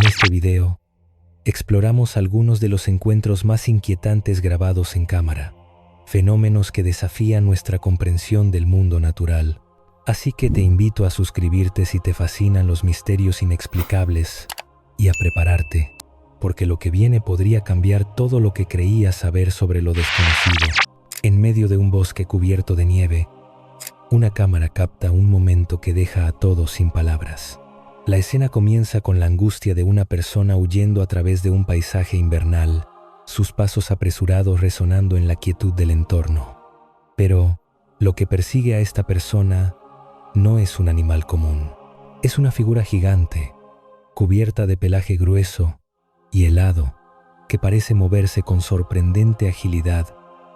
este video, exploramos algunos de los encuentros más inquietantes grabados en cámara, fenómenos que desafían nuestra comprensión del mundo natural. Así que te invito a suscribirte si te fascinan los misterios inexplicables y a prepararte, porque lo que viene podría cambiar todo lo que creías saber sobre lo desconocido. En medio de un bosque cubierto de nieve, una cámara capta un momento que deja a todos sin palabras. La escena comienza con la angustia de una persona huyendo a través de un paisaje invernal, sus pasos apresurados resonando en la quietud del entorno. Pero lo que persigue a esta persona no es un animal común. Es una figura gigante, cubierta de pelaje grueso y helado, que parece moverse con sorprendente agilidad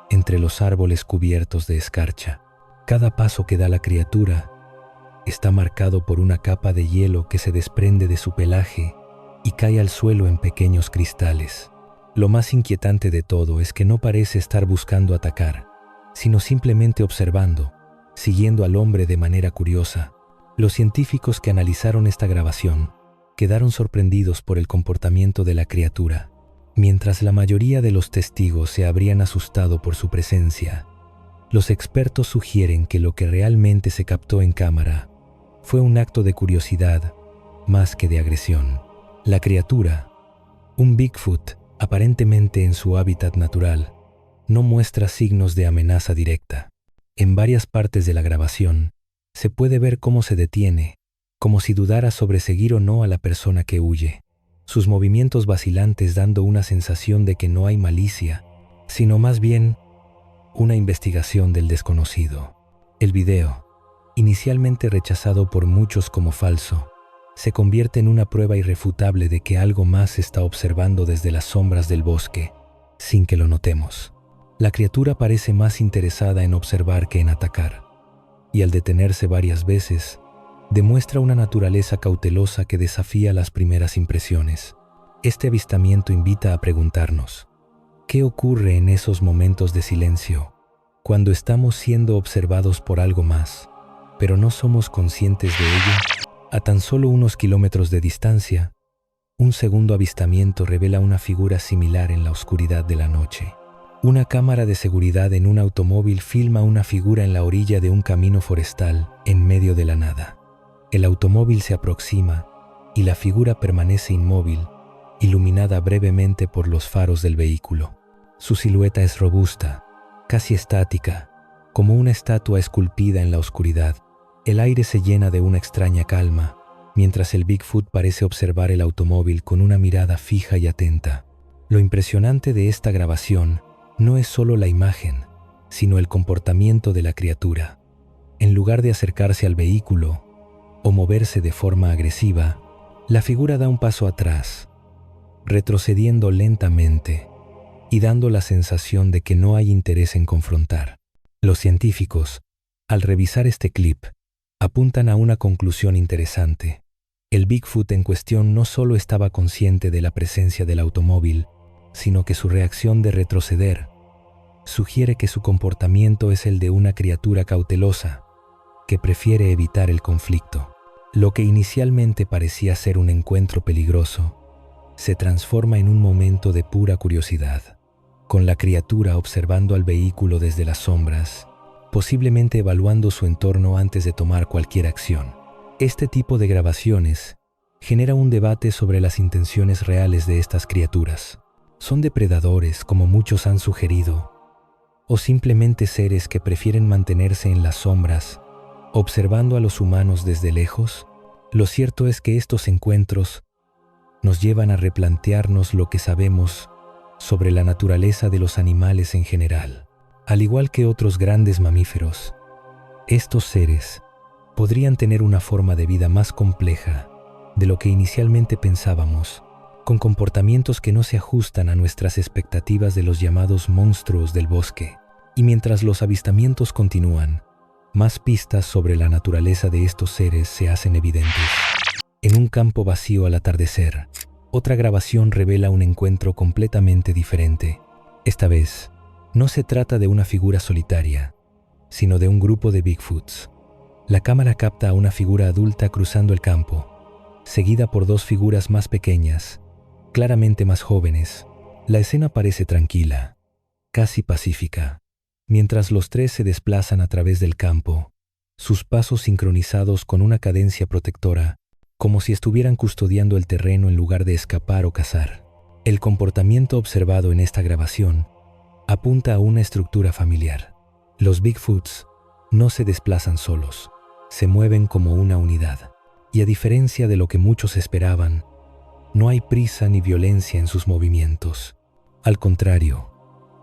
entre los árboles cubiertos de escarcha. Cada paso que da la criatura está marcado por una capa de hielo que se desprende de su pelaje y cae al suelo en pequeños cristales. Lo más inquietante de todo es que no parece estar buscando atacar, sino simplemente observando, siguiendo al hombre de manera curiosa. Los científicos que analizaron esta grabación quedaron sorprendidos por el comportamiento de la criatura. Mientras la mayoría de los testigos se habrían asustado por su presencia, los expertos sugieren que lo que realmente se captó en cámara fue un acto de curiosidad más que de agresión. La criatura, un Bigfoot aparentemente en su hábitat natural, no muestra signos de amenaza directa. En varias partes de la grabación se puede ver cómo se detiene, como si dudara sobre seguir o no a la persona que huye, sus movimientos vacilantes dando una sensación de que no hay malicia, sino más bien una investigación del desconocido. El video, inicialmente rechazado por muchos como falso, se convierte en una prueba irrefutable de que algo más se está observando desde las sombras del bosque, sin que lo notemos. La criatura parece más interesada en observar que en atacar, y al detenerse varias veces, demuestra una naturaleza cautelosa que desafía las primeras impresiones. Este avistamiento invita a preguntarnos, ¿qué ocurre en esos momentos de silencio, cuando estamos siendo observados por algo más, pero no somos conscientes de ello? A tan solo unos kilómetros de distancia, un segundo avistamiento revela una figura similar en la oscuridad de la noche. Una cámara de seguridad en un automóvil filma una figura en la orilla de un camino forestal en medio de la nada. El automóvil se aproxima y la figura permanece inmóvil, iluminada brevemente por los faros del vehículo. Su silueta es robusta, casi estática, como una estatua esculpida en la oscuridad. El aire se llena de una extraña calma, mientras el Bigfoot parece observar el automóvil con una mirada fija y atenta. Lo impresionante de esta grabación no es solo la imagen, sino el comportamiento de la criatura. En lugar de acercarse al vehículo o moverse de forma agresiva, la figura da un paso atrás, retrocediendo lentamente y dando la sensación de que no hay interés en confrontar. Los científicos, al revisar este clip, apuntan a una conclusión interesante. El Bigfoot en cuestión no solo estaba consciente de la presencia del automóvil, sino que su reacción de retroceder sugiere que su comportamiento es el de una criatura cautelosa que prefiere evitar el conflicto. Lo que inicialmente parecía ser un encuentro peligroso se transforma en un momento de pura curiosidad, con la criatura observando al vehículo desde las sombras, posiblemente evaluando su entorno antes de tomar cualquier acción. Este tipo de grabaciones genera un debate sobre las intenciones reales de estas criaturas. ¿Son depredadores, como muchos han sugerido, o simplemente seres que prefieren mantenerse en las sombras, observando a los humanos desde lejos? Lo cierto es que estos encuentros nos llevan a replantearnos lo que sabemos sobre la naturaleza de los animales en general. Al igual que otros grandes mamíferos, estos seres podrían tener una forma de vida más compleja de lo que inicialmente pensábamos, con comportamientos que no se ajustan a nuestras expectativas de los llamados monstruos del bosque. Y mientras los avistamientos continúan, más pistas sobre la naturaleza de estos seres se hacen evidentes. En un campo vacío al atardecer, otra grabación revela un encuentro completamente diferente. Esta vez, no se trata de una figura solitaria, sino de un grupo de Bigfoots. La cámara capta a una figura adulta cruzando el campo, seguida por dos figuras más pequeñas, claramente más jóvenes. La escena parece tranquila, casi pacífica, mientras los tres se desplazan a través del campo, sus pasos sincronizados con una cadencia protectora, como si estuvieran custodiando el terreno en lugar de escapar o cazar. El comportamiento observado en esta grabación apunta a una estructura familiar. Los Bigfoots no se desplazan solos, se mueven como una unidad. Y a diferencia de lo que muchos esperaban, no hay prisa ni violencia en sus movimientos. Al contrario,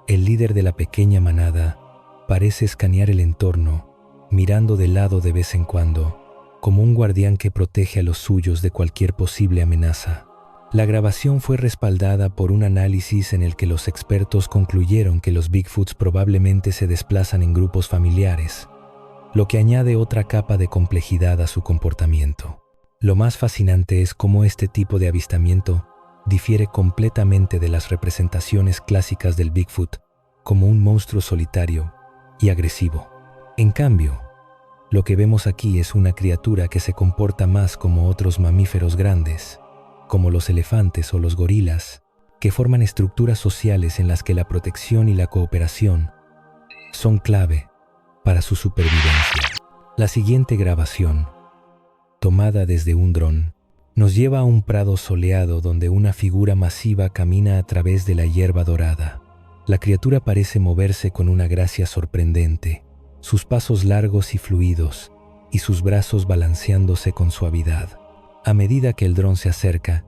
el líder de la pequeña manada parece escanear el entorno, mirando de lado de vez en cuando, como un guardián que protege a los suyos de cualquier posible amenaza. La grabación fue respaldada por un análisis en el que los expertos concluyeron que los Bigfoots probablemente se desplazan en grupos familiares, lo que añade otra capa de complejidad a su comportamiento. Lo más fascinante es cómo este tipo de avistamiento difiere completamente de las representaciones clásicas del Bigfoot como un monstruo solitario y agresivo. En cambio, lo que vemos aquí es una criatura que se comporta más como otros mamíferos grandes, como los elefantes o los gorilas, que forman estructuras sociales en las que la protección y la cooperación son clave para su supervivencia. La siguiente grabación, tomada desde un dron, nos lleva a un prado soleado donde una figura masiva camina a través de la hierba dorada. La criatura parece moverse con una gracia sorprendente, sus pasos largos y fluidos, y sus brazos balanceándose con suavidad. A medida que el dron se acerca,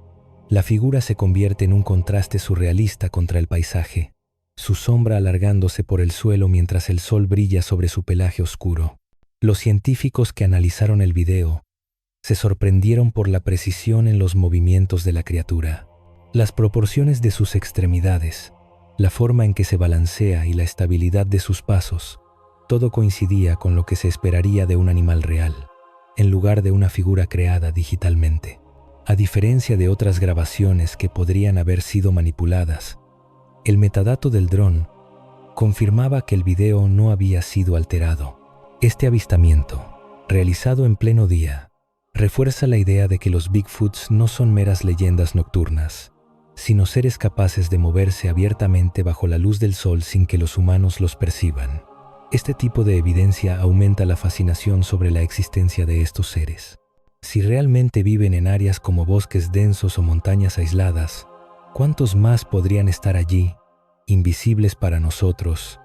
la figura se convierte en un contraste surrealista contra el paisaje, su sombra alargándose por el suelo mientras el sol brilla sobre su pelaje oscuro. Los científicos que analizaron el video se sorprendieron por la precisión en los movimientos de la criatura. Las proporciones de sus extremidades, la forma en que se balancea y la estabilidad de sus pasos, todo coincidía con lo que se esperaría de un animal real, en lugar de una figura creada digitalmente. A diferencia de otras grabaciones que podrían haber sido manipuladas, el metadato del dron confirmaba que el video no había sido alterado. Este avistamiento, realizado en pleno día, refuerza la idea de que los Bigfoots no son meras leyendas nocturnas, sino seres capaces de moverse abiertamente bajo la luz del sol sin que los humanos los perciban. Este tipo de evidencia aumenta la fascinación sobre la existencia de estos seres. Si realmente viven en áreas como bosques densos o montañas aisladas, ¿cuántos más podrían estar allí, invisibles para nosotros,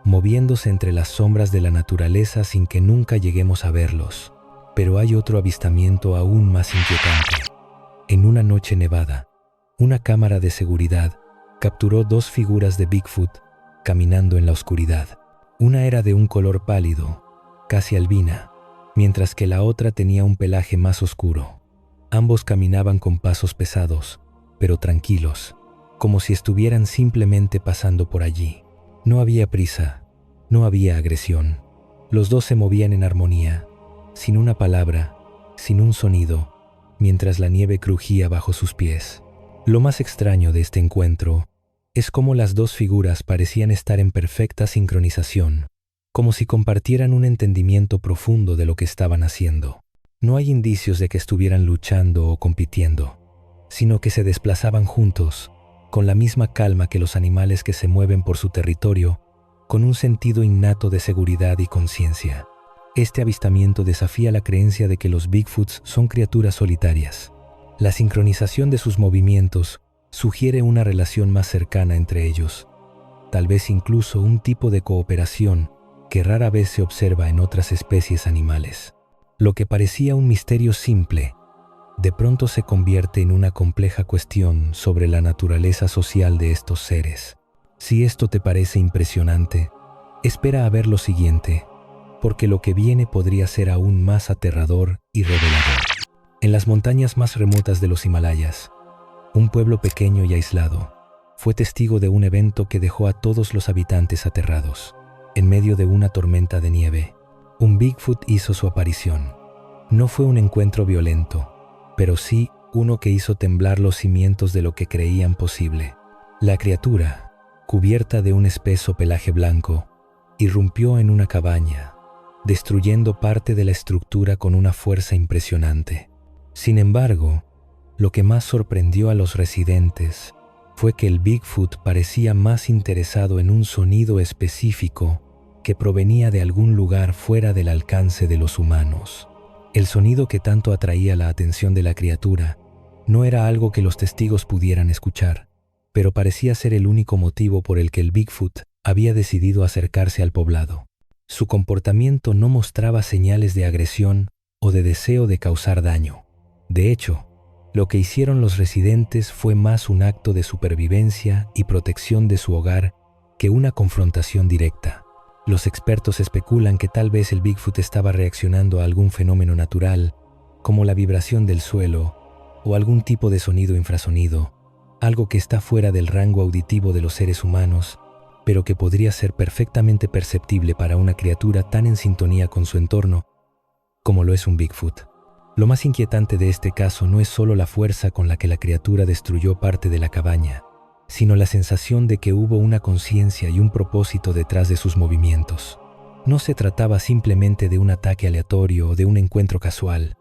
moviéndose entre las sombras de la naturaleza sin que nunca lleguemos a verlos? Pero hay otro avistamiento aún más inquietante. En una noche nevada, una cámara de seguridad capturó dos figuras de Bigfoot caminando en la oscuridad. Una era de un color pálido, casi albina, mientras que la otra tenía un pelaje más oscuro. Ambos caminaban con pasos pesados, pero tranquilos, como si estuvieran simplemente pasando por allí. No había prisa, no había agresión. Los dos se movían en armonía, sin una palabra, sin un sonido, mientras la nieve crujía bajo sus pies. Lo más extraño de este encuentro es cómo las dos figuras parecían estar en perfecta sincronización, como si compartieran un entendimiento profundo de lo que estaban haciendo. No hay indicios de que estuvieran luchando o compitiendo, sino que se desplazaban juntos, con la misma calma que los animales que se mueven por su territorio, con un sentido innato de seguridad y conciencia. Este avistamiento desafía la creencia de que los Bigfoots son criaturas solitarias. La sincronización de sus movimientos sugiere una relación más cercana entre ellos, tal vez incluso un tipo de cooperación que rara vez se observa en otras especies animales. Lo que parecía un misterio simple, de pronto se convierte en una compleja cuestión sobre la naturaleza social de estos seres. Si esto te parece impresionante, espera a ver lo siguiente, porque lo que viene podría ser aún más aterrador y revelador. En las montañas más remotas de los Himalayas, un pueblo pequeño y aislado fue testigo de un evento que dejó a todos los habitantes aterrados. En medio de una tormenta de nieve, un Bigfoot hizo su aparición. No fue un encuentro violento, pero sí uno que hizo temblar los cimientos de lo que creían posible. La criatura, cubierta de un espeso pelaje blanco, irrumpió en una cabaña, destruyendo parte de la estructura con una fuerza impresionante. Sin embargo, lo que más sorprendió a los residentes fue que el Bigfoot parecía más interesado en un sonido específico que provenía de algún lugar fuera del alcance de los humanos. El sonido que tanto atraía la atención de la criatura no era algo que los testigos pudieran escuchar, pero parecía ser el único motivo por el que el Bigfoot había decidido acercarse al poblado. Su comportamiento no mostraba señales de agresión o de deseo de causar daño. De hecho, lo que hicieron los residentes fue más un acto de supervivencia y protección de su hogar que una confrontación directa. Los expertos especulan que tal vez el Bigfoot estaba reaccionando a algún fenómeno natural, como la vibración del suelo o algún tipo de sonido infrasonido, algo que está fuera del rango auditivo de los seres humanos, pero que podría ser perfectamente perceptible para una criatura tan en sintonía con su entorno como lo es un Bigfoot. Lo más inquietante de este caso no es solo la fuerza con la que la criatura destruyó parte de la cabaña, sino la sensación de que hubo una conciencia y un propósito detrás de sus movimientos. No se trataba simplemente de un ataque aleatorio o de un encuentro casual,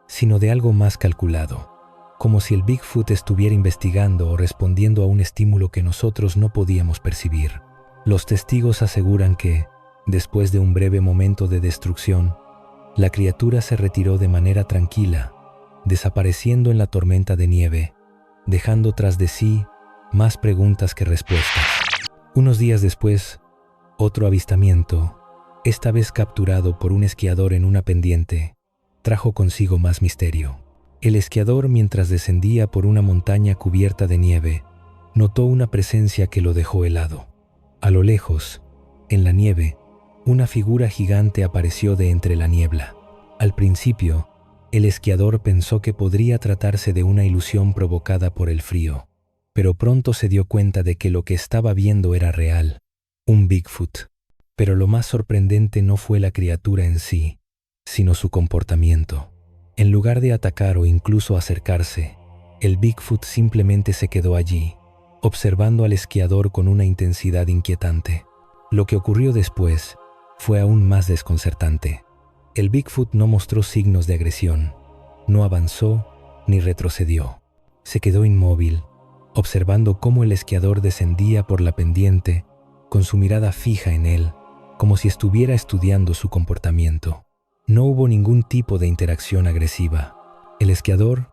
sino de algo más calculado, como si el Bigfoot estuviera investigando o respondiendo a un estímulo que nosotros no podíamos percibir. Los testigos aseguran que, después de un breve momento de destrucción, la criatura se retiró de manera tranquila, desapareciendo en la tormenta de nieve, dejando tras de sí más preguntas que respuestas. Unos días después, otro avistamiento, esta vez capturado por un esquiador en una pendiente, trajo consigo más misterio. El esquiador, mientras descendía por una montaña cubierta de nieve, notó una presencia que lo dejó helado. A lo lejos, en la nieve, una figura gigante apareció de entre la niebla. Al principio, el esquiador pensó que podría tratarse de una ilusión provocada por el frío, pero pronto se dio cuenta de que lo que estaba viendo era real, un Bigfoot. Pero lo más sorprendente no fue la criatura en sí, sino su comportamiento. En lugar de atacar o incluso acercarse, el Bigfoot simplemente se quedó allí, observando al esquiador con una intensidad inquietante. Lo que ocurrió después fue aún más desconcertante. El Bigfoot no mostró signos de agresión, no avanzó ni retrocedió. Se quedó inmóvil, observando cómo el esquiador descendía por la pendiente, con su mirada fija en él, como si estuviera estudiando su comportamiento. No hubo ningún tipo de interacción agresiva. El esquiador,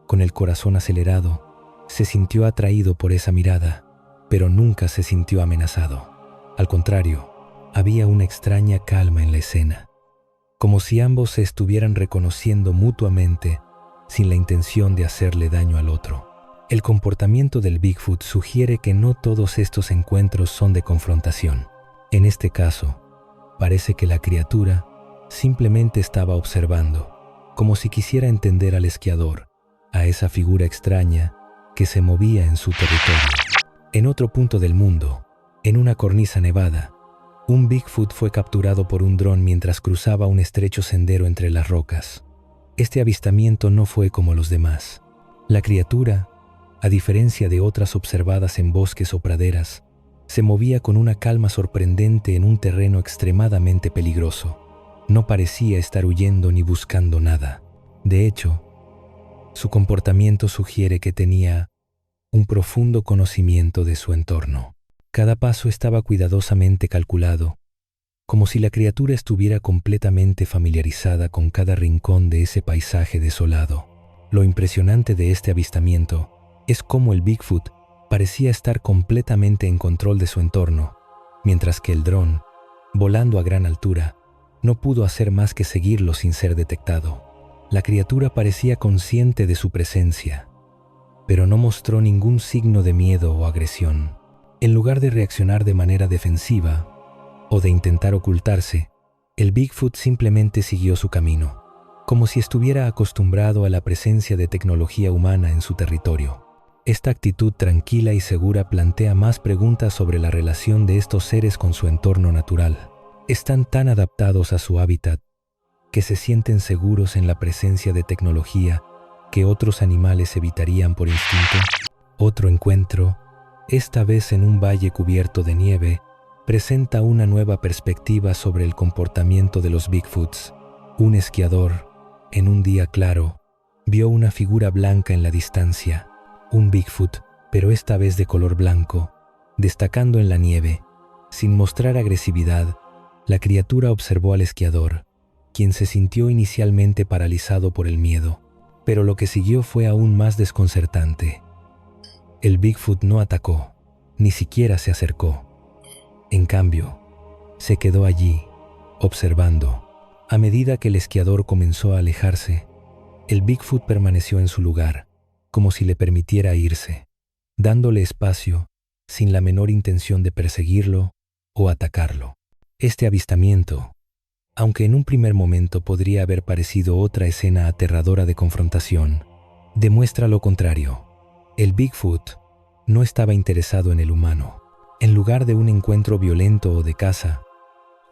con el corazón acelerado, se sintió atraído por esa mirada, pero nunca se sintió amenazado. Al contrario, había una extraña calma en la escena, como si ambos se estuvieran reconociendo mutuamente sin la intención de hacerle daño al otro. El comportamiento del Bigfoot sugiere que no todos estos encuentros son de confrontación. En este caso, parece que la criatura simplemente estaba observando, como si quisiera entender al esquiador, a esa figura extraña que se movía en su territorio. En otro punto del mundo, en una cornisa nevada, un Bigfoot fue capturado por un dron mientras cruzaba un estrecho sendero entre las rocas. Este avistamiento no fue como los demás. La criatura, a diferencia de otras observadas en bosques o praderas, se movía con una calma sorprendente en un terreno extremadamente peligroso. No parecía estar huyendo ni buscando nada. De hecho, su comportamiento sugiere que tenía un profundo conocimiento de su entorno. Cada paso estaba cuidadosamente calculado, como si la criatura estuviera completamente familiarizada con cada rincón de ese paisaje desolado. Lo impresionante de este avistamiento es cómo el Bigfoot parecía estar completamente en control de su entorno, mientras que el dron, volando a gran altura, no pudo hacer más que seguirlo sin ser detectado. La criatura parecía consciente de su presencia, pero no mostró ningún signo de miedo o agresión. En lugar de reaccionar de manera defensiva o de intentar ocultarse, el Bigfoot simplemente siguió su camino, como si estuviera acostumbrado a la presencia de tecnología humana en su territorio. Esta actitud tranquila y segura plantea más preguntas sobre la relación de estos seres con su entorno natural. Están tan adaptados a su hábitat que se sienten seguros en la presencia de tecnología que otros animales evitarían por instinto. Otro encuentro, esta vez en un valle cubierto de nieve, presenta una nueva perspectiva sobre el comportamiento de los Bigfoots. Un esquiador, en un día claro, Vio una figura blanca en la distancia, un Bigfoot, pero esta vez de color blanco, destacando en la nieve. Sin mostrar agresividad, la criatura observó al esquiador, quien se sintió inicialmente paralizado por el miedo, pero lo que siguió fue aún más desconcertante. El Bigfoot no atacó, ni siquiera se acercó. En cambio, se quedó allí, observando. A medida que el esquiador comenzó a alejarse, el Bigfoot permaneció en su lugar, como si le permitiera irse, dándole espacio, sin la menor intención de perseguirlo o atacarlo. Este avistamiento, aunque en un primer momento podría haber parecido otra escena aterradora de confrontación, demuestra lo contrario. El Bigfoot no estaba interesado en el humano. En lugar de un encuentro violento o de caza,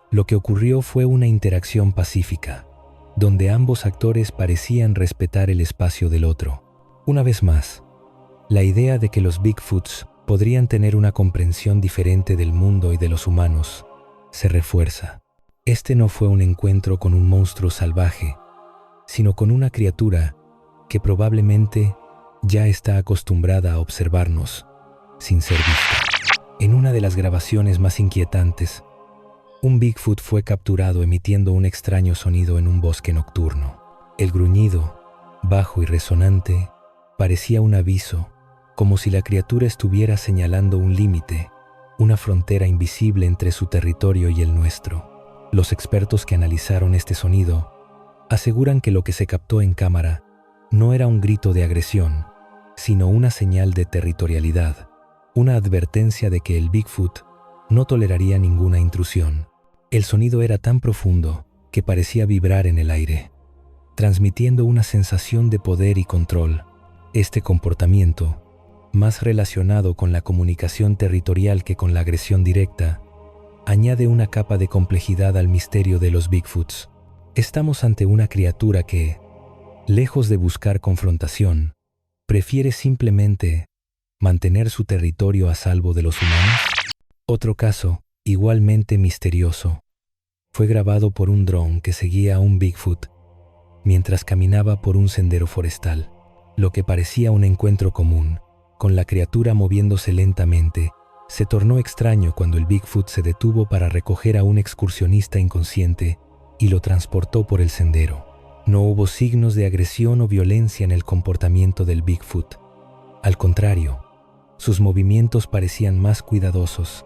lo que ocurrió fue una interacción pacífica, donde ambos actores parecían respetar el espacio del otro. Una vez más, la idea de que los Bigfoots podrían tener una comprensión diferente del mundo y de los humanos se refuerza. Este no fue un encuentro con un monstruo salvaje, sino con una criatura que probablemente ya está acostumbrada a observarnos sin ser vista. En una de las grabaciones más inquietantes, un Bigfoot fue capturado emitiendo un extraño sonido en un bosque nocturno. El gruñido, bajo y resonante, parecía un aviso, como si la criatura estuviera señalando un límite, una frontera invisible entre su territorio y el nuestro. Los expertos que analizaron este sonido aseguran que lo que se captó en cámara no era un grito de agresión, sino una señal de territorialidad, una advertencia de que el Bigfoot no toleraría ninguna intrusión. El sonido era tan profundo que parecía vibrar en el aire, transmitiendo una sensación de poder y control. Este comportamiento, más relacionado con la comunicación territorial que con la agresión directa, añade una capa de complejidad al misterio de los Bigfoots. Estamos ante una criatura que, lejos de buscar confrontación, prefiere simplemente mantener su territorio a salvo de los humanos. Otro caso, igualmente misterioso, fue grabado por un dron que seguía a un Bigfoot mientras caminaba por un sendero forestal. Lo que parecía un encuentro común, con la criatura moviéndose lentamente, se tornó extraño cuando el Bigfoot se detuvo para recoger a un excursionista inconsciente y lo transportó por el sendero. No hubo signos de agresión o violencia en el comportamiento del Bigfoot. Al contrario, sus movimientos parecían más cuidadosos,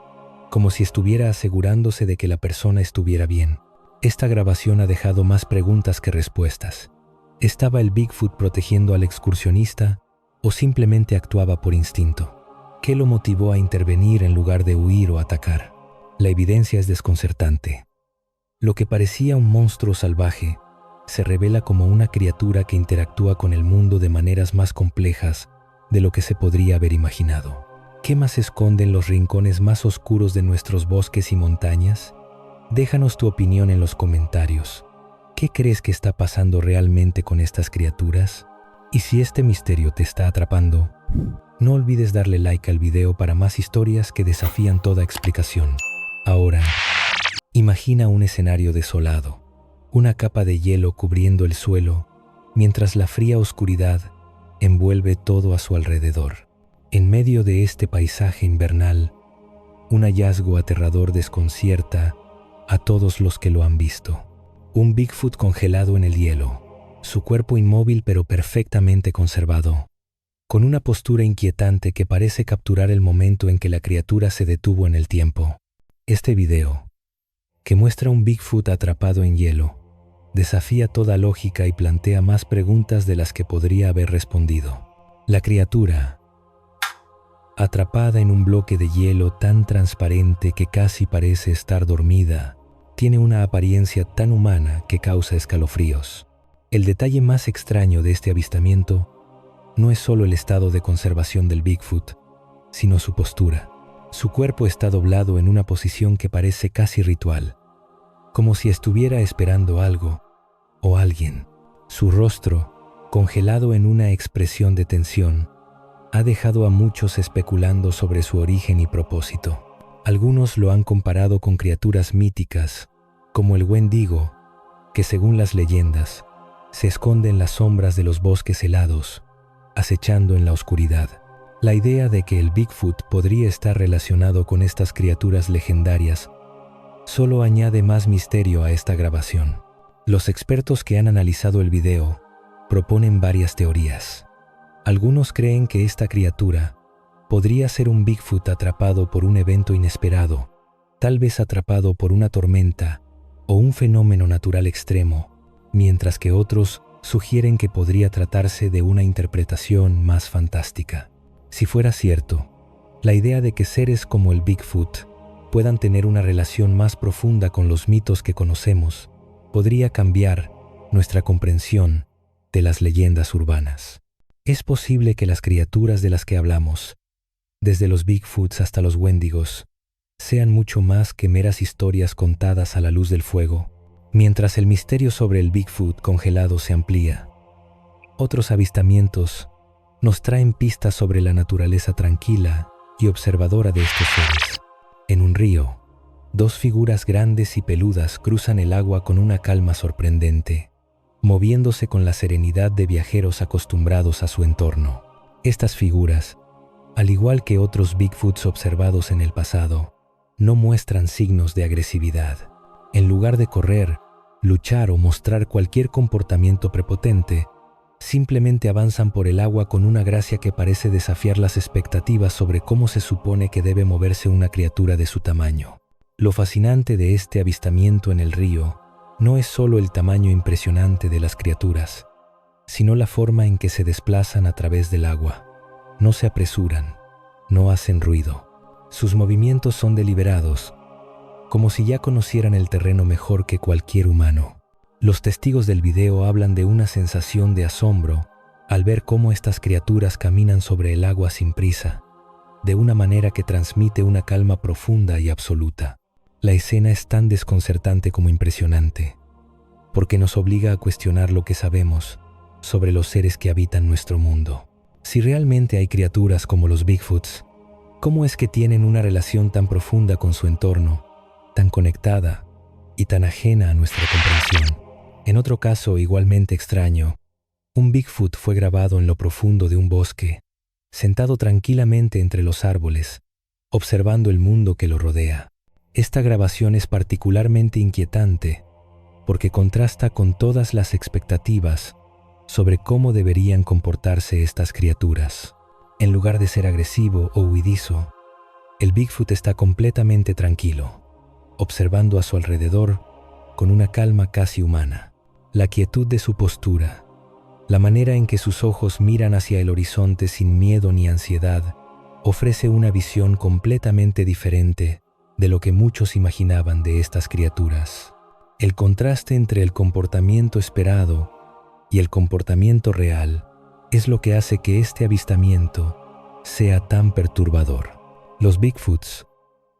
como si estuviera asegurándose de que la persona estuviera bien. Esta grabación ha dejado más preguntas que respuestas. ¿Estaba el Bigfoot protegiendo al excursionista o simplemente actuaba por instinto? ¿Qué lo motivó a intervenir en lugar de huir o atacar? La evidencia es desconcertante. Lo que parecía un monstruo salvaje se revela como una criatura que interactúa con el mundo de maneras más complejas de lo que se podría haber imaginado. ¿Qué más esconden los rincones más oscuros de nuestros bosques y montañas? Déjanos tu opinión en los comentarios. ¿Qué crees que está pasando realmente con estas criaturas? Y si este misterio te está atrapando, no olvides darle like al video para más historias que desafían toda explicación. Ahora, imagina un escenario desolado, una capa de hielo cubriendo el suelo, mientras la fría oscuridad envuelve todo a su alrededor. En medio de este paisaje invernal, un hallazgo aterrador desconcierta a todos los que lo han visto. Un Bigfoot congelado en el hielo, su cuerpo inmóvil pero perfectamente conservado, con una postura inquietante que parece capturar el momento en que la criatura se detuvo en el tiempo. Este video, que muestra un Bigfoot atrapado en hielo, desafía toda lógica y plantea más preguntas de las que podría haber respondido. La criatura, atrapada en un bloque de hielo tan transparente que casi parece estar dormida, tiene una apariencia tan humana que causa escalofríos. El detalle más extraño de este avistamiento no es solo el estado de conservación del Bigfoot, sino su postura. Su cuerpo está doblado en una posición que parece casi ritual, como si estuviera esperando algo o alguien. Su rostro, congelado en una expresión de tensión, ha dejado a muchos especulando sobre su origen y propósito. Algunos lo han comparado con criaturas míticas, como el Wendigo, que según las leyendas, se esconde en las sombras de los bosques helados, acechando en la oscuridad. La idea de que el Bigfoot podría estar relacionado con estas criaturas legendarias solo añade más misterio a esta grabación. Los expertos que han analizado el video proponen varias teorías. Algunos creen que esta criatura podría ser un Bigfoot atrapado por un evento inesperado, tal vez atrapado por una tormenta o un fenómeno natural extremo, mientras que otros sugieren que podría tratarse de una interpretación más fantástica. Si fuera cierto, la idea de que seres como el Bigfoot puedan tener una relación más profunda con los mitos que conocemos podría cambiar nuestra comprensión de las leyendas urbanas. Es posible que las criaturas de las que hablamos, desde los Bigfoots hasta los Wendigos, sean mucho más que meras historias contadas a la luz del fuego. Mientras el misterio sobre el Bigfoot congelado se amplía, otros avistamientos nos traen pistas sobre la naturaleza tranquila y observadora de estos seres. En un río, dos figuras grandes y peludas cruzan el agua con una calma sorprendente, moviéndose con la serenidad de viajeros acostumbrados a su entorno. Estas figuras, al igual que otros Bigfoots observados en el pasado, no muestran signos de agresividad. En lugar de correr, luchar o mostrar cualquier comportamiento prepotente, simplemente avanzan por el agua con una gracia que parece desafiar las expectativas sobre cómo se supone que debe moverse una criatura de su tamaño. Lo fascinante de este avistamiento en el río no es solo el tamaño impresionante de las criaturas, sino la forma en que se desplazan a través del agua. No se apresuran, no hacen ruido. Sus movimientos son deliberados, como si ya conocieran el terreno mejor que cualquier humano. Los testigos del video hablan de una sensación de asombro al ver cómo estas criaturas caminan sobre el agua sin prisa, de una manera que transmite una calma profunda y absoluta. La escena es tan desconcertante como impresionante, porque nos obliga a cuestionar lo que sabemos sobre los seres que habitan nuestro mundo. Si realmente hay criaturas como los Bigfoots, ¿cómo es que tienen una relación tan profunda con su entorno, tan conectada y tan ajena a nuestra comprensión? En otro caso igualmente extraño, un Bigfoot fue grabado en lo profundo de un bosque, sentado tranquilamente entre los árboles, observando el mundo que lo rodea. Esta grabación es particularmente inquietante porque contrasta con todas las expectativas sobre cómo deberían comportarse estas criaturas. En lugar de ser agresivo o huidizo, el Bigfoot está completamente tranquilo, observando a su alrededor con una calma casi humana. La quietud de su postura, la manera en que sus ojos miran hacia el horizonte sin miedo ni ansiedad, ofrece una visión completamente diferente de lo que muchos imaginaban de estas criaturas. El contraste entre el comportamiento esperado y el comportamiento real es lo que hace que este avistamiento sea tan perturbador. Los Bigfoots,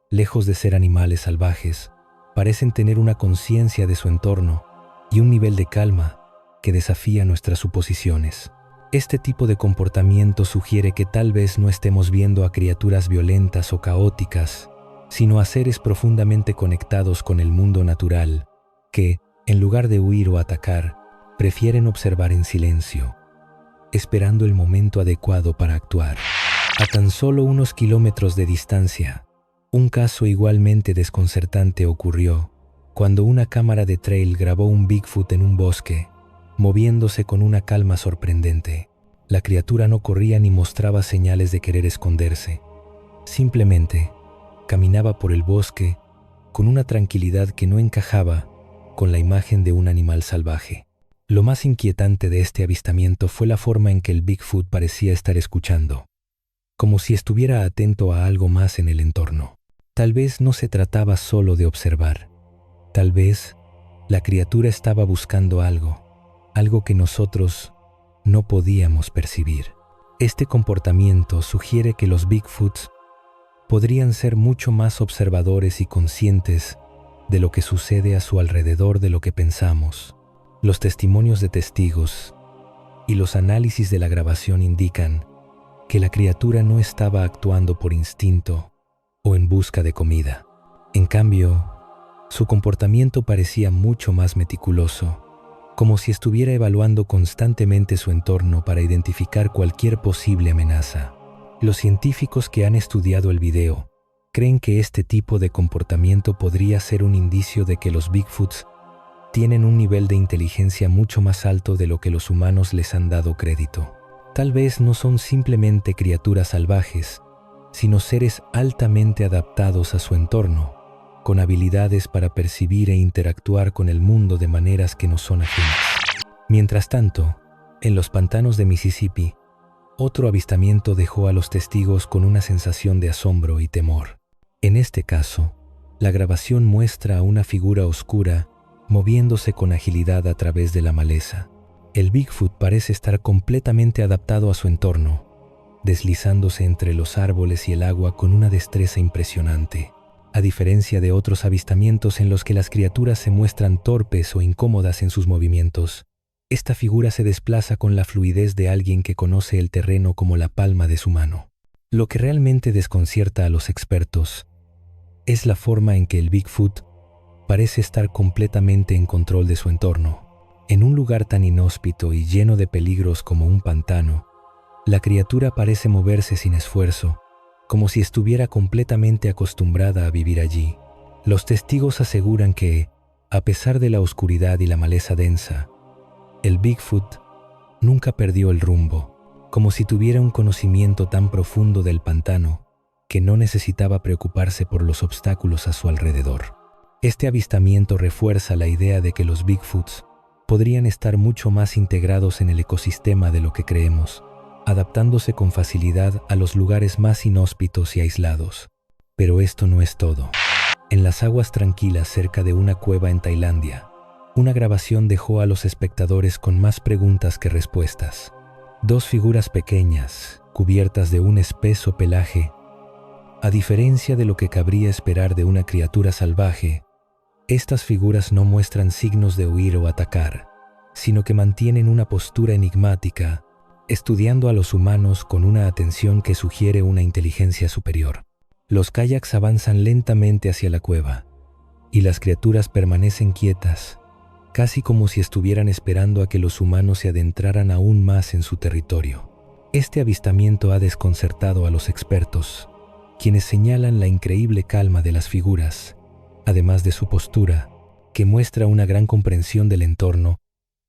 lejos de ser animales salvajes, parecen tener una conciencia de su entorno y un nivel de calma que desafía nuestras suposiciones. Este tipo de comportamiento sugiere que tal vez no estemos viendo a criaturas violentas o caóticas, sino a seres profundamente conectados con el mundo natural, que, en lugar de huir o atacar, prefieren observar en silencio, esperando el momento adecuado para actuar. A tan solo unos kilómetros de distancia, un caso igualmente desconcertante ocurrió cuando una cámara de trail grabó un Bigfoot en un bosque, moviéndose con una calma sorprendente. La criatura no corría ni mostraba señales de querer esconderse. Simplemente caminaba por el bosque con una tranquilidad que no encajaba con la imagen de un animal salvaje. Lo más inquietante de este avistamiento fue la forma en que el Bigfoot parecía estar escuchando, como si estuviera atento a algo más en el entorno. Tal vez no se trataba solo de observar. Tal vez la criatura estaba buscando algo que nosotros no podíamos percibir. Este comportamiento sugiere que los Bigfoots podrían ser mucho más observadores y conscientes de lo que sucede a su alrededor de lo que pensamos. Los testimonios de testigos y los análisis de la grabación indican que la criatura no estaba actuando por instinto o en busca de comida. En cambio, su comportamiento parecía mucho más meticuloso, como si estuviera evaluando constantemente su entorno para identificar cualquier posible amenaza. Los científicos que han estudiado el video creen que este tipo de comportamiento podría ser un indicio de que los Bigfoots tienen un nivel de inteligencia mucho más alto de lo que los humanos les han dado crédito. Tal vez no son simplemente criaturas salvajes, sino seres altamente adaptados a su entorno, con habilidades para percibir e interactuar con el mundo de maneras que no son ajenas. Mientras tanto, en los pantanos de Mississippi, otro avistamiento dejó a los testigos con una sensación de asombro y temor. En este caso, la grabación muestra a una figura oscura moviéndose con agilidad a través de la maleza. El Bigfoot parece estar completamente adaptado a su entorno, deslizándose entre los árboles y el agua con una destreza impresionante. A diferencia de otros avistamientos en los que las criaturas se muestran torpes o incómodas en sus movimientos, esta figura se desplaza con la fluidez de alguien que conoce el terreno como la palma de su mano. Lo que realmente desconcierta a los expertos es la forma en que el Bigfoot parece estar completamente en control de su entorno. En un lugar tan inhóspito y lleno de peligros como un pantano, la criatura parece moverse sin esfuerzo, como si estuviera completamente acostumbrada a vivir allí. Los testigos aseguran que, a pesar de la oscuridad y la maleza densa, el Bigfoot nunca perdió el rumbo, como si tuviera un conocimiento tan profundo del pantano que no necesitaba preocuparse por los obstáculos a su alrededor. Este avistamiento refuerza la idea de que los Bigfoots podrían estar mucho más integrados en el ecosistema de lo que creemos, adaptándose con facilidad a los lugares más inhóspitos y aislados. Pero esto no es todo. En las aguas tranquilas cerca de una cueva en Tailandia, una grabación dejó a los espectadores con más preguntas que respuestas. Dos figuras pequeñas, cubiertas de un espeso pelaje. A diferencia de lo que cabría esperar de una criatura salvaje, estas figuras no muestran signos de huir o atacar, sino que mantienen una postura enigmática, estudiando a los humanos con una atención que sugiere una inteligencia superior. Los kayaks avanzan lentamente hacia la cueva, y las criaturas permanecen quietas, casi como si estuvieran esperando a que los humanos se adentraran aún más en su territorio. Este avistamiento ha desconcertado a los expertos, quienes señalan la increíble calma de las figuras, además de su postura, que muestra una gran comprensión del entorno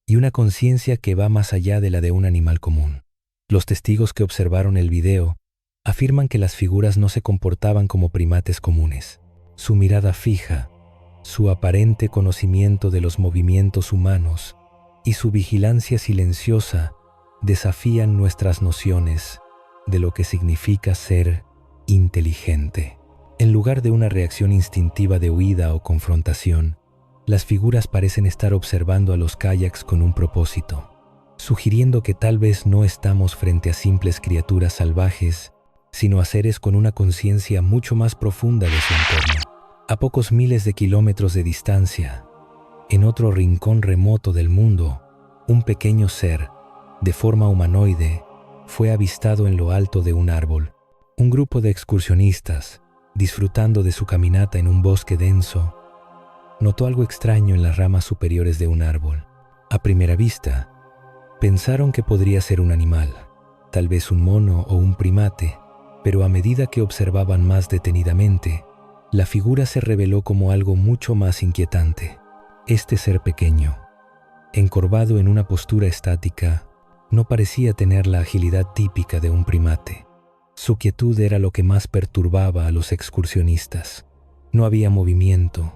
y una conciencia que va más allá de la de un animal común. Los testigos que observaron el video afirman que las figuras no se comportaban como primates comunes. Su mirada fija, su aparente conocimiento de los movimientos humanos y su vigilancia silenciosa desafían nuestras nociones de lo que significa ser inteligente. En lugar de una reacción instintiva de huida o confrontación, las figuras parecen estar observando a los kayaks con un propósito, sugiriendo que tal vez no estamos frente a simples criaturas salvajes, sino a seres con una conciencia mucho más profunda de su entorno. A pocos miles de kilómetros de distancia, en otro rincón remoto del mundo, un pequeño ser, de forma humanoide, fue avistado en lo alto de un árbol. Un grupo de excursionistas, disfrutando de su caminata en un bosque denso, notó algo extraño en las ramas superiores de un árbol. A primera vista, pensaron que podría ser un animal, tal vez un mono o un primate, pero a medida que observaban más detenidamente, la figura se reveló como algo mucho más inquietante. Este ser pequeño, encorvado en una postura estática, no parecía tener la agilidad típica de un primate. Su quietud era lo que más perturbaba a los excursionistas. No había movimiento,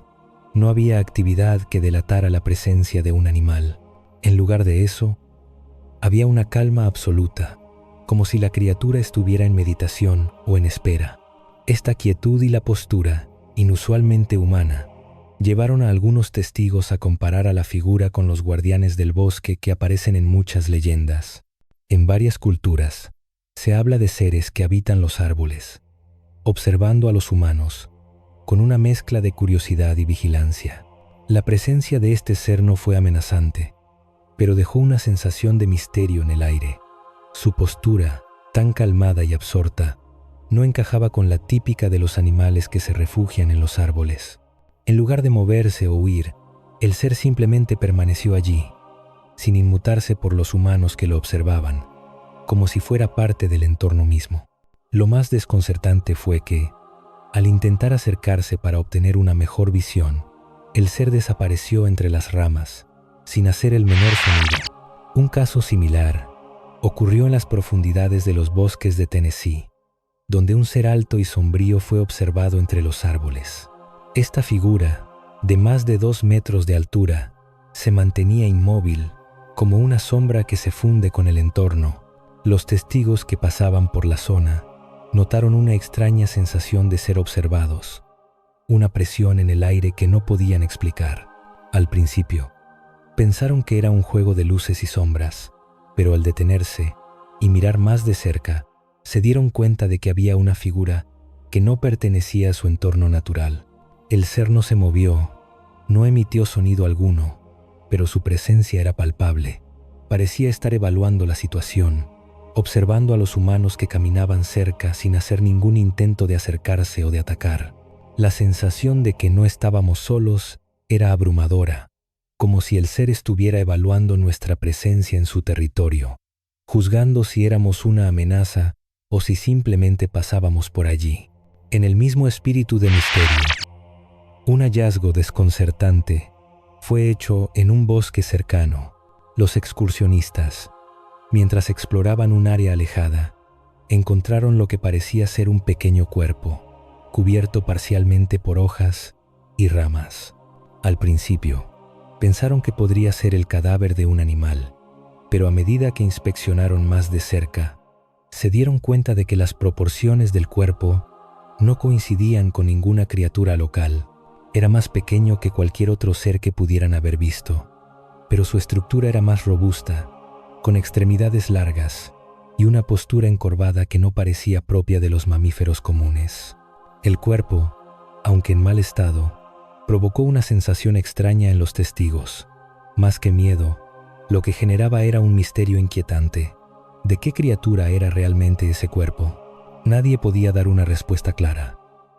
no había actividad que delatara la presencia de un animal. En lugar de eso, había una calma absoluta, como si la criatura estuviera en meditación o en espera. Esta quietud y la postura, inusualmente humana, llevaron a algunos testigos a comparar a la figura con los guardianes del bosque que aparecen en muchas leyendas. En varias culturas, se habla de seres que habitan los árboles, observando a los humanos, con una mezcla de curiosidad y vigilancia. La presencia de este ser no fue amenazante, pero dejó una sensación de misterio en el aire. Su postura, tan calmada y absorta, no encajaba con la típica de los animales que se refugian en los árboles. En lugar de moverse o huir, el ser simplemente permaneció allí, sin inmutarse por los humanos que lo observaban, como si fuera parte del entorno mismo. Lo más desconcertante fue que, al intentar acercarse para obtener una mejor visión, el ser desapareció entre las ramas, sin hacer el menor sonido. Un caso similar ocurrió en las profundidades de los bosques de Tennessee, donde un ser alto y sombrío fue observado entre los árboles. Esta figura, de más de 2 metros de altura, se mantenía inmóvil, como una sombra que se funde con el entorno. Los testigos que pasaban por la zona notaron una extraña sensación de ser observados, una presión en el aire que no podían explicar. Al principio, pensaron que era un juego de luces y sombras, pero al detenerse y mirar más de cerca, se dieron cuenta de que había una figura que no pertenecía a su entorno natural. El ser no se movió, no emitió sonido alguno, pero su presencia era palpable. Parecía estar evaluando la situación, observando a los humanos que caminaban cerca sin hacer ningún intento de acercarse o de atacar. La sensación de que no estábamos solos era abrumadora, como si el ser estuviera evaluando nuestra presencia en su territorio, juzgando si éramos una amenaza o si simplemente pasábamos por allí. En el mismo espíritu de misterio, un hallazgo desconcertante fue hecho en un bosque cercano. Los excursionistas, mientras exploraban un área alejada, encontraron lo que parecía ser un pequeño cuerpo, cubierto parcialmente por hojas y ramas. Al principio, pensaron que podría ser el cadáver de un animal, pero a medida que inspeccionaron más de cerca, se dieron cuenta de que las proporciones del cuerpo no coincidían con ninguna criatura local. Era más pequeño que cualquier otro ser que pudieran haber visto, pero su estructura era más robusta, con extremidades largas y una postura encorvada que no parecía propia de los mamíferos comunes. El cuerpo, aunque en mal estado, provocó una sensación extraña en los testigos. Más que miedo, lo que generaba era un misterio inquietante. ¿De qué criatura era realmente ese cuerpo? Nadie podía dar una respuesta clara.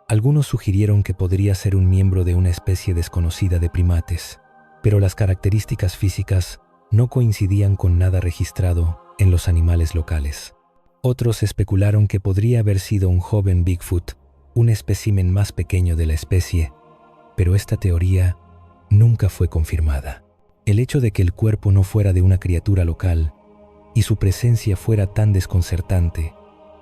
Algunos sugirieron que podría ser un miembro de una especie desconocida de primates, pero las características físicas no coincidían con nada registrado en los animales locales. Otros especularon que podría haber sido un joven Bigfoot, un espécimen más pequeño de la especie, pero esta teoría nunca fue confirmada. El hecho de que el cuerpo no fuera de una criatura local y su presencia fuera tan desconcertante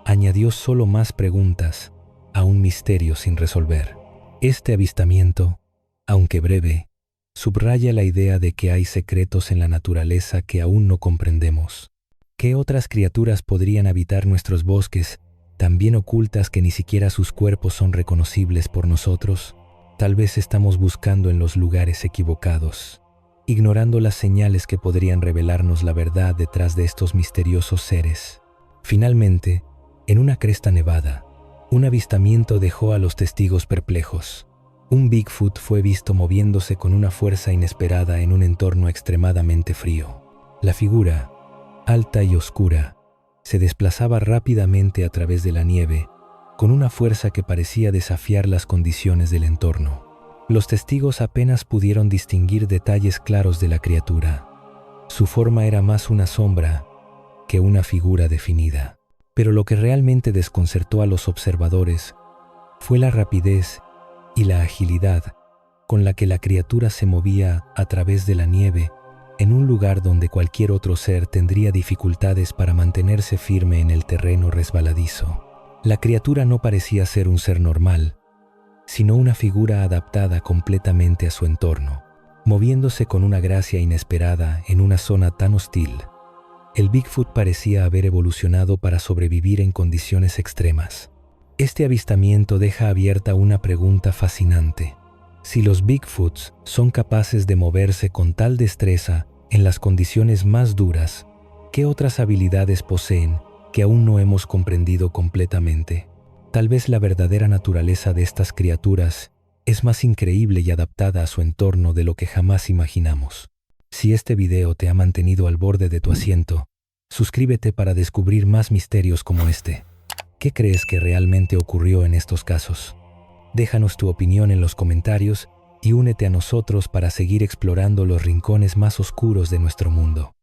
añadió solo más preguntas a un misterio sin resolver. Este avistamiento, aunque breve, subraya la idea de que hay secretos en la naturaleza que aún no comprendemos. ¿Qué otras criaturas podrían habitar nuestros bosques, tan bien ocultas que ni siquiera sus cuerpos son reconocibles por nosotros? Tal vez estamos buscando en los lugares equivocados, ignorando las señales que podrían revelarnos la verdad detrás de estos misteriosos seres. Finalmente, en una cresta nevada, un avistamiento dejó a los testigos perplejos. Un Bigfoot fue visto moviéndose con una fuerza inesperada en un entorno extremadamente frío. La figura, alta y oscura, se desplazaba rápidamente a través de la nieve, con una fuerza que parecía desafiar las condiciones del entorno. Los testigos apenas pudieron distinguir detalles claros de la criatura. Su forma era más una sombra que una figura definida. Pero lo que realmente desconcertó a los observadores fue la rapidez y la agilidad con la que la criatura se movía a través de la nieve en un lugar donde cualquier otro ser tendría dificultades para mantenerse firme en el terreno resbaladizo. La criatura no parecía ser un ser normal, sino una figura adaptada completamente a su entorno, moviéndose con una gracia inesperada en una zona tan hostil. El Bigfoot parecía haber evolucionado para sobrevivir en condiciones extremas. Este avistamiento deja abierta una pregunta fascinante. Si los Bigfoots son capaces de moverse con tal destreza en las condiciones más duras, ¿qué otras habilidades poseen que aún no hemos comprendido completamente? Tal vez la verdadera naturaleza de estas criaturas es más increíble y adaptada a su entorno de lo que jamás imaginamos. Si este video te ha mantenido al borde de tu asiento, suscríbete para descubrir más misterios como este. ¿Qué crees que realmente ocurrió en estos casos? Déjanos tu opinión en los comentarios y únete a nosotros para seguir explorando los rincones más oscuros de nuestro mundo.